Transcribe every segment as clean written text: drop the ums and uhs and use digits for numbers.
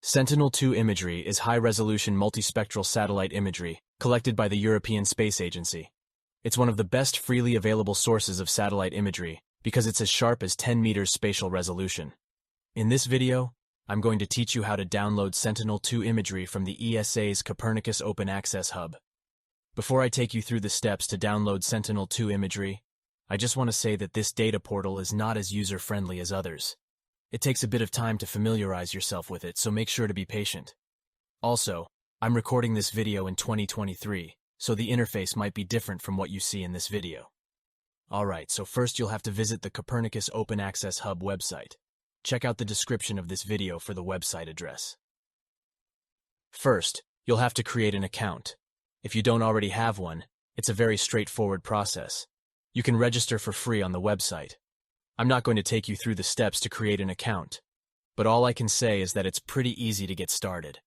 Sentinel-2 imagery is high-resolution multispectral satellite imagery collected by the European Space Agency. It's one of the best freely available sources of satellite imagery because it's as sharp as 10 meters spatial resolution. In this video, I'm going to teach you how to download Sentinel-2 imagery from the ESA's Copernicus Open Access Hub. Before I take you through the steps to download Sentinel-2 imagery, I just want to say that this data portal is not as user-friendly as others. It takes a bit of time to familiarize yourself with it, so make sure to be patient. Also, I'm recording this video in 2023, so the interface might be different from what you see in this video. Alright, so first you'll have to visit the Copernicus Open Access Hub website. Check out the description of this video for the website address. First, you'll have to create an account. If you don't already have one, it's a very straightforward process. You can register for free on the website. I'm not going to take you through the steps to create an account, but all I can say is that it's pretty easy to get started.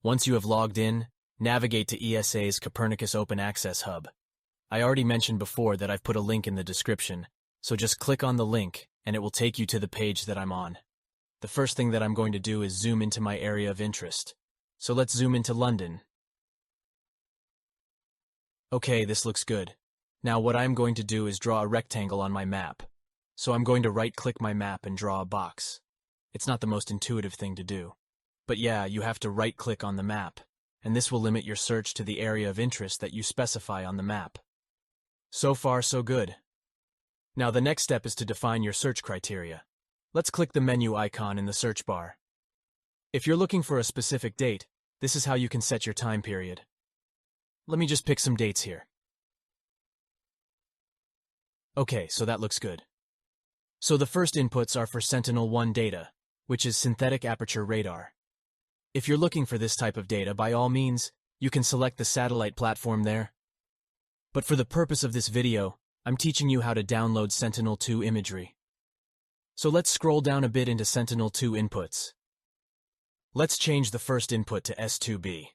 Once you have logged in, navigate to ESA's Copernicus Open Access Hub. I already mentioned before that I've put a link in the description, so just click on the link and it will take you to the page that I'm on. The first thing that I'm going to do is zoom into my area of interest. So let's zoom into London. Okay, this looks good. Now what I'm going to do is draw a rectangle on my map. So I'm going to right-click my map and draw a box. It's not the most intuitive thing to do. But yeah, you have to right-click on the map, and this will limit your search to the area of interest that you specify on the map. So far, so good. Now the next step is to define your search criteria. Let's click the menu icon in the search bar. If you're looking for a specific date, this is how you can set your time period. Let me just pick some dates here. Okay, so that looks good. So the first inputs are for Sentinel-1 data, which is synthetic aperture radar. If you're looking for this type of data, by all means, you can select the satellite platform there. But for the purpose of this video, I'm teaching you how to download Sentinel-2 imagery. So let's scroll down a bit into Sentinel-2 inputs. Let's change the first input to S2B.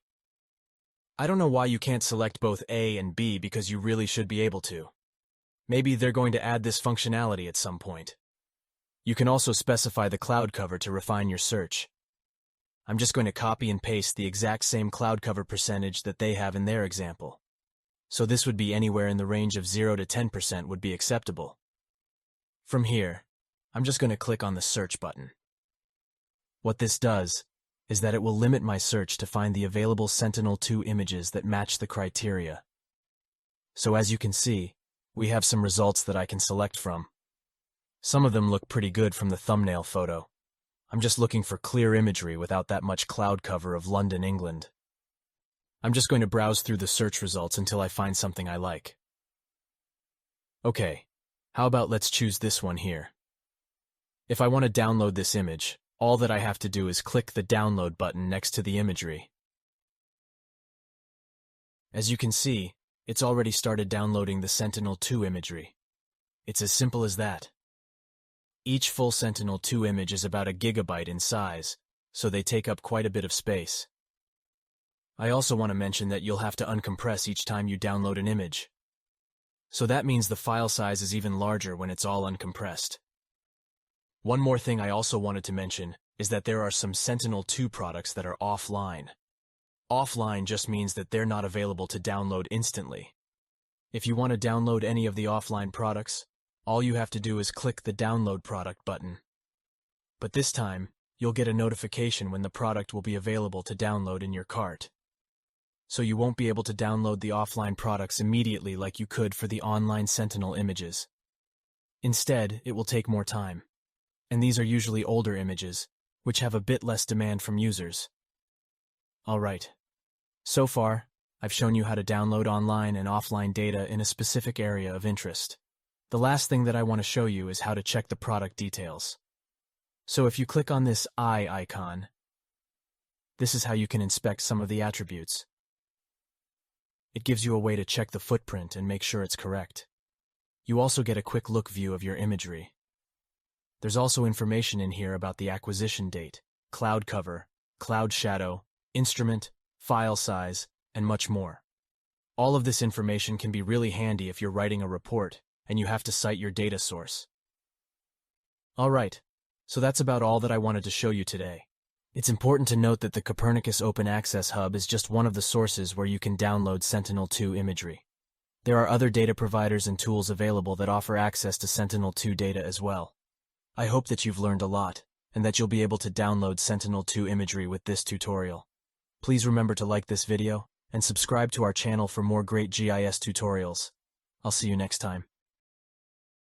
I don't know why you can't select both A and B because you really should be able to. Maybe they're going to add this functionality at some point. You can also specify the cloud cover to refine your search. I'm just going to copy and paste the exact same cloud cover percentage that they have in their example. So this would be anywhere in the range of 0 to 10% would be acceptable. From here, I'm just going to click on the search button. What this does is that it will limit my search to find the available Sentinel-2 images that match the criteria. So as you can see, we have some results that I can select from. Some of them look pretty good from the thumbnail photo. I'm just looking for clear imagery without that much cloud cover of London, England. I'm just going to browse through the search results until I find something I like. Okay, how about let's choose this one here. If I want to download this image, all that I have to do is click the download button next to the imagery. As you can see, it's already started downloading the Sentinel-2 imagery. It's as simple as that. Each full Sentinel-2 image is about a gigabyte in size, so they take up quite a bit of space. I also want to mention that you'll have to uncompress each time you download an image. So that means the file size is even larger when it's all uncompressed. One more thing I also wanted to mention is that there are some Sentinel-2 products that are offline. Offline just means that they're not available to download instantly. If you want to download any of the offline products, all you have to do is click the Download Product button. But this time, you'll get a notification when the product will be available to download in your cart. So you won't be able to download the offline products immediately like you could for the online Sentinel images. Instead, it will take more time. And these are usually older images, which have a bit less demand from users. Alright. So far, I've shown you how to download online and offline data in a specific area of interest. The last thing that I want to show you is how to check the product details. So if you click on this eye icon, this is how you can inspect some of the attributes. It gives you a way to check the footprint and make sure it's correct. You also get a quick look view of your imagery. There's also information in here about the acquisition date, cloud cover, cloud shadow, instrument, file size, and much more. All of this information can be really handy if you're writing a report and you have to cite your data source. Alright, so that's about all that I wanted to show you today. It's important to note that the Copernicus Open Access Hub is just one of the sources where you can download Sentinel-2 imagery. There are other data providers and tools available that offer access to Sentinel-2 data as well. I hope that you've learned a lot, and that you'll be able to download Sentinel-2 imagery with this tutorial. Please remember to like this video, and subscribe to our channel for more great GIS tutorials. I'll see you next time.